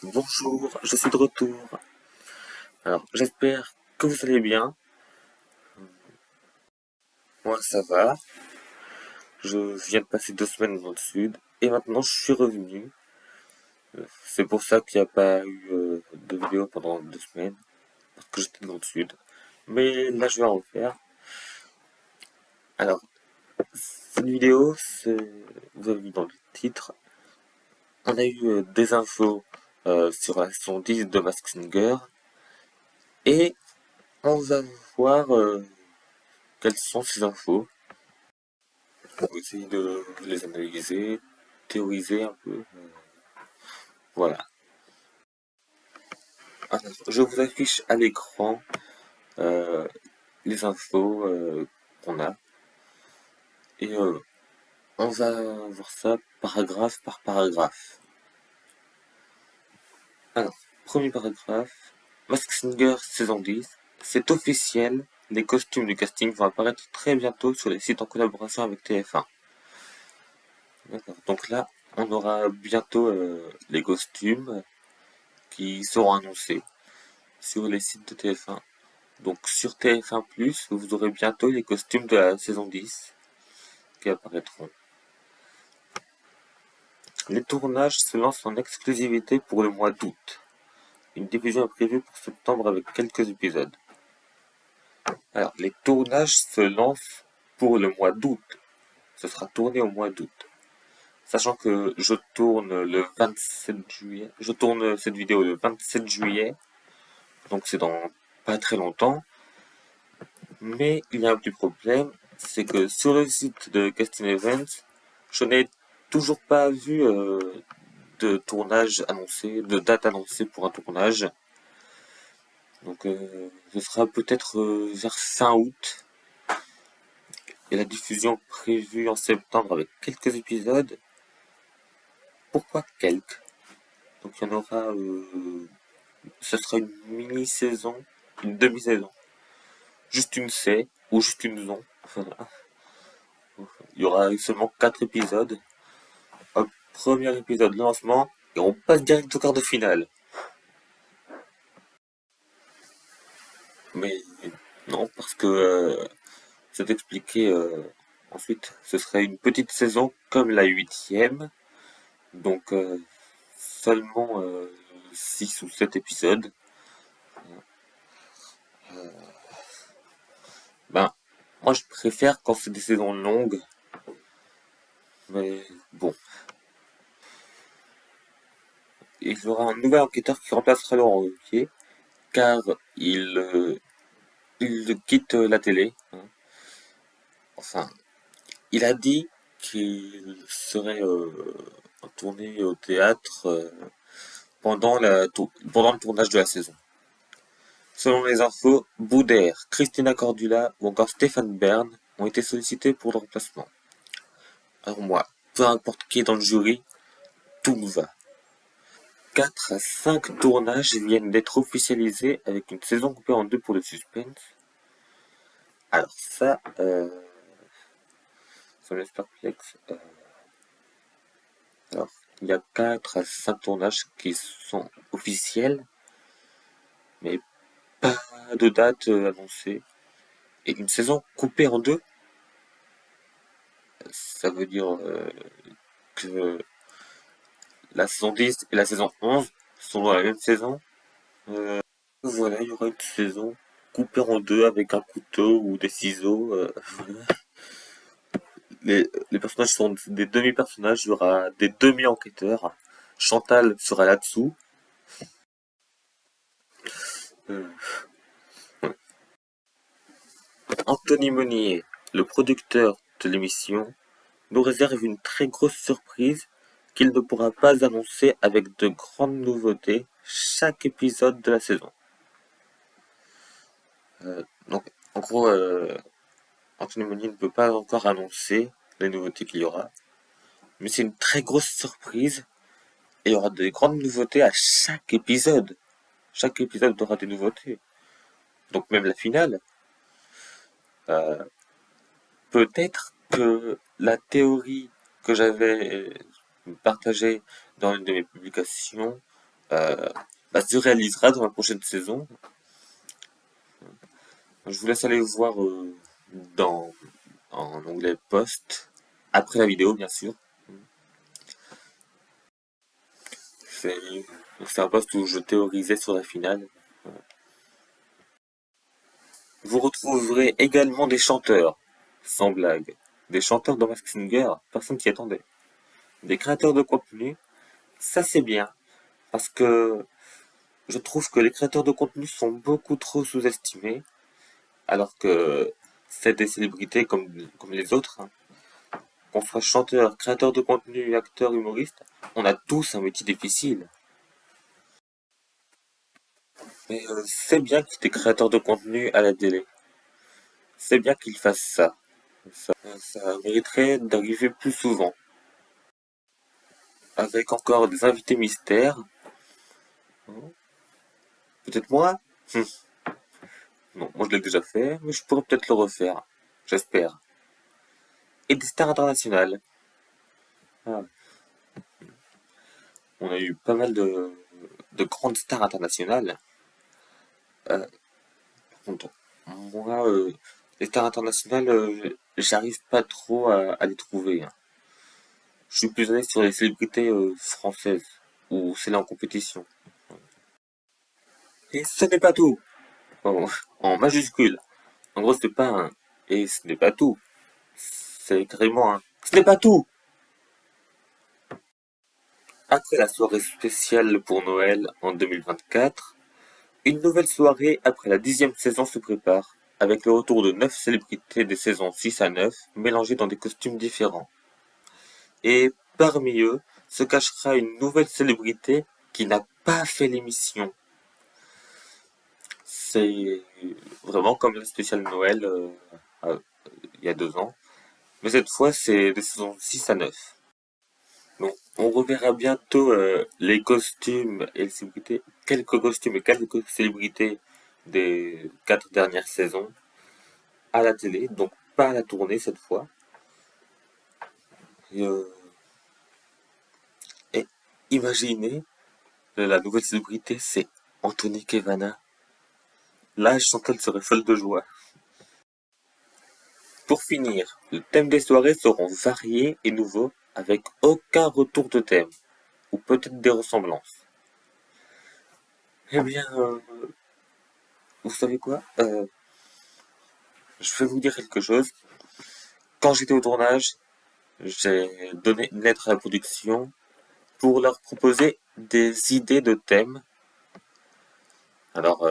Bonjour, je suis de retour. Alors, j'espère que vous allez bien. Moi, ça va. Je viens de passer 2 semaines dans le sud et maintenant je suis revenu. C'est pour ça qu'il n'y a pas eu de vidéo pendant 2 semaines parce que j'étais dans le sud. Mais là, je vais en faire. Alors, cette vidéo, vous avez vu dans le titre, on a eu des infos sur la saison 10 de Mask Singer et on va voir quelles sont ces infos. Pour essayer de les analyser, théoriser un peu. Voilà. Alors, je vous affiche à l'écran euh, les infos qu'on a. Et on va voir ça paragraphe par paragraphe. Alors, premier paragraphe. Mask Singer saison 10. C'est officiel, les costumes du casting vont apparaître très bientôt sur les sites en collaboration avec TF1. D'accord. Donc là, on aura bientôt les costumes qui seront annoncés sur les sites de TF1. Donc sur TF1+, vous aurez bientôt les costumes de la saison 10 qui apparaîtront. Les tournages se lancent en exclusivité pour le mois d'août. Une diffusion est prévue pour septembre avec quelques épisodes. Alors, les tournages se lancent pour le mois d'août. Ce sera tourné au mois d'août. Sachant que je tourne le 27 juillet. Je tourne cette vidéo le 27 juillet. Donc c'est dans pas très longtemps. Mais il y a un petit problème, c'est que sur le site de Casting Events, je n'ai toujours pas vu de tournage annoncé, de date annoncée pour un tournage. Donc ce sera peut-être vers fin août. Et la diffusion prévue en septembre avec quelques épisodes. Pourquoi quelques? Donc il y en aura, ce sera une mini-saison, une demi-saison. Juste une C ou juste une non. Il y aura seulement 4 épisodes. Hop, premier épisode lancement et on passe direct au quart de finale. Mais non, parce que c'est expliqué ensuite. Ce serait une petite saison comme la 8e, donc seulement 6 ou 7 épisodes. Ben, moi je préfère quand c'est des saisons longues, mais bon. Il y aura un nouvel enquêteur qui remplacera Laurent Ruquier, car il quitte la télé, hein. Enfin, il a dit qu'il serait en tournée au théâtre pendant le tournage de la saison. Selon les infos, Boudère, Christina Cordula ou encore Stéphane Bern ont été sollicités pour le remplacement. Alors moi, peu importe qui est dans le jury, tout me va. 4 à 5 tournages viennent d'être officialisés avec une saison coupée en deux pour le suspense. Alors ça laisse perplexe. Alors, il y a 4 à 5 tournages qui sont officiels, mais pas de date annoncée. Et une saison coupée en deux, ça veut dire que la saison 10 et la saison 11 sont dans la même saison. Voilà, il y aura une saison coupée en deux avec un couteau ou des ciseaux. Les personnages sont des demi-personnages, il y aura des demi-enquêteurs. Chantal sera là-dessous. Euh, Anthony Monnier, le producteur de l'émission, nous réserve une très grosse surprise qu'il ne pourra pas annoncer avec de grandes nouveautés chaque épisode de la saison. Donc, en gros, Anthony Monnier ne peut pas encore annoncer les nouveautés qu'il y aura, mais c'est une très grosse surprise et il y aura de grandes nouveautés à chaque épisode. Chaque épisode aura des nouveautés. Donc même la finale. Euh, Peut-être que la théorie que j'avais partagée dans une de mes publications euh, se réalisera dans la prochaine saison. Je vous laisse aller voir dans en onglet post, après la vidéo bien sûr. C'est c'est un post où je théorisais sur la finale. Vous retrouverez également des chanteurs, sans blague. Des chanteurs dans Masked Singer, personne s'y attendait. Des créateurs de contenu, ça c'est bien, parce que je trouve que les créateurs de contenu sont beaucoup trop sous-estimés, alors que c'est des célébrités comme les autres, hein. Qu'on soit chanteur, créateur de contenu, acteur, humoriste, on a tous un métier difficile. Mais c'est bien qu'il y ait des créateurs de contenu à la télé. C'est bien qu'ils fassent ça. Ça mériterait d'arriver plus souvent. Avec encore des invités mystères. Peut-être moi? Non, moi je l'ai déjà fait, mais je pourrais peut-être le refaire. J'espère. Et des stars internationales. Ah, on a eu pas mal de grandes stars internationales. Euh, contre- Moi, les stars internationales, j'arrive pas trop à les trouver, hein. Je suis plus allé sur les célébrités françaises, où c'est là en compétition. Et ce n'est pas tout. En majuscule. En gros, c'est pas un. Et ce n'est pas tout. C'est carrément un. Ce n'est pas tout. Après la soirée spéciale pour Noël en 2024, une nouvelle soirée après la 10e saison se prépare, avec le retour de 9 célébrités des saisons 6 à 9, mélangées dans des costumes différents. Et parmi eux se cachera une nouvelle célébrité qui n'a pas fait l'émission. C'est vraiment comme la spéciale Noël il y a 2 ans. Mais cette fois, c'est des saisons 6 à 9. Bon, on reverra bientôt les costumes et les célébrités, quelques costumes et quelques célébrités des 4 dernières saisons à la télé, donc pas à la tournée cette fois. Et, et imaginez, la nouvelle célébrité, c'est Anthony Kevana. Là, Chantal serait folle de joie. Pour finir, le thème des soirées seront variés et nouveaux, avec aucun retour de thème, ou peut-être des ressemblances. Eh bien, vous savez quoi? Je vais vous dire quelque chose. Quand j'étais au tournage, j'ai donné une lettre à la production pour leur proposer des idées de thèmes. Alors,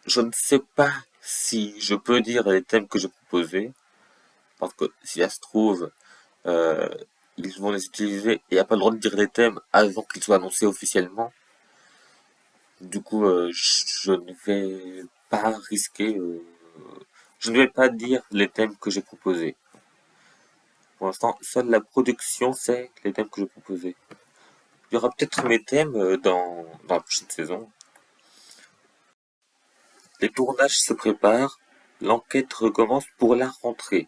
je ne sais pas si je peux dire les thèmes que j'ai proposés, parce que si ça se trouve, euh, ils vont les utiliser et il n'y a pas le droit de dire les thèmes avant qu'ils soient annoncés officiellement. Du coup, je ne vais pas risquer, je ne vais pas dire les thèmes que j'ai proposés. Pour l'instant, seule la production sait les thèmes que j'ai proposés. Il y aura peut-être mes thèmes dans la prochaine saison. Les tournages se préparent, l'enquête recommence pour la rentrée.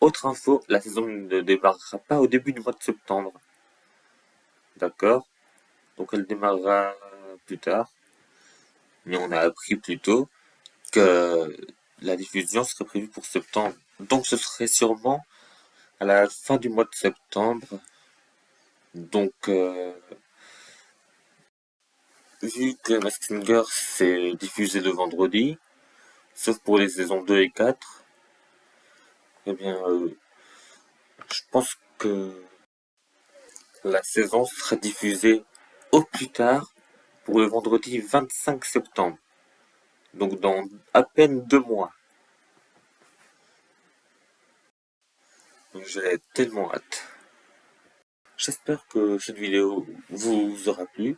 Autre info, la saison ne démarrera pas au début du mois de septembre. D'accord? Donc elle démarrera plus tard. Mais on a appris plus tôt que la diffusion serait prévue pour septembre. Donc ce serait sûrement à la fin du mois de septembre. Donc vu que Masked Singer s'est diffusé le vendredi, sauf pour les saisons 2 et 4, eh bien je pense que la saison sera diffusée au plus tard pour le vendredi 25 septembre. Donc dans à peine 2 mois. Donc j'ai tellement hâte. J'espère que cette vidéo vous aura plu,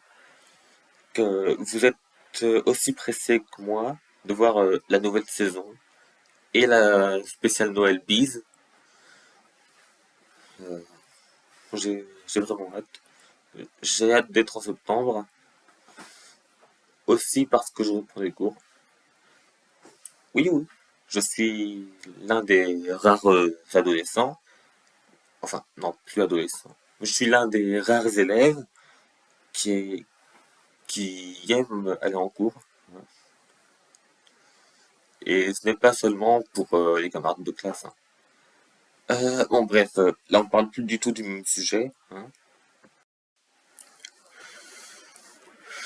que vous êtes aussi pressé que moi de voir la nouvelle saison et la spéciale Noël Bise. Euh, j'ai vraiment hâte. J'ai hâte d'être en septembre, aussi parce que je reprends les cours. Oui, oui, je suis l'un des rares adolescents, enfin non, plus adolescent, mais je suis l'un des rares élèves qui est qui aiment aller en cours. Et ce n'est pas seulement pour les camarades de classe, hein. Bon, bref, là on parle plus du tout du même sujet, hein.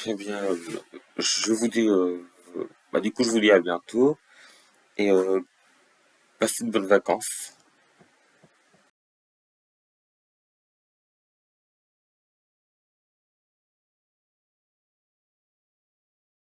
Eh bien, je vous dis, du coup, je vous dis à bientôt et passez de bonnes vacances.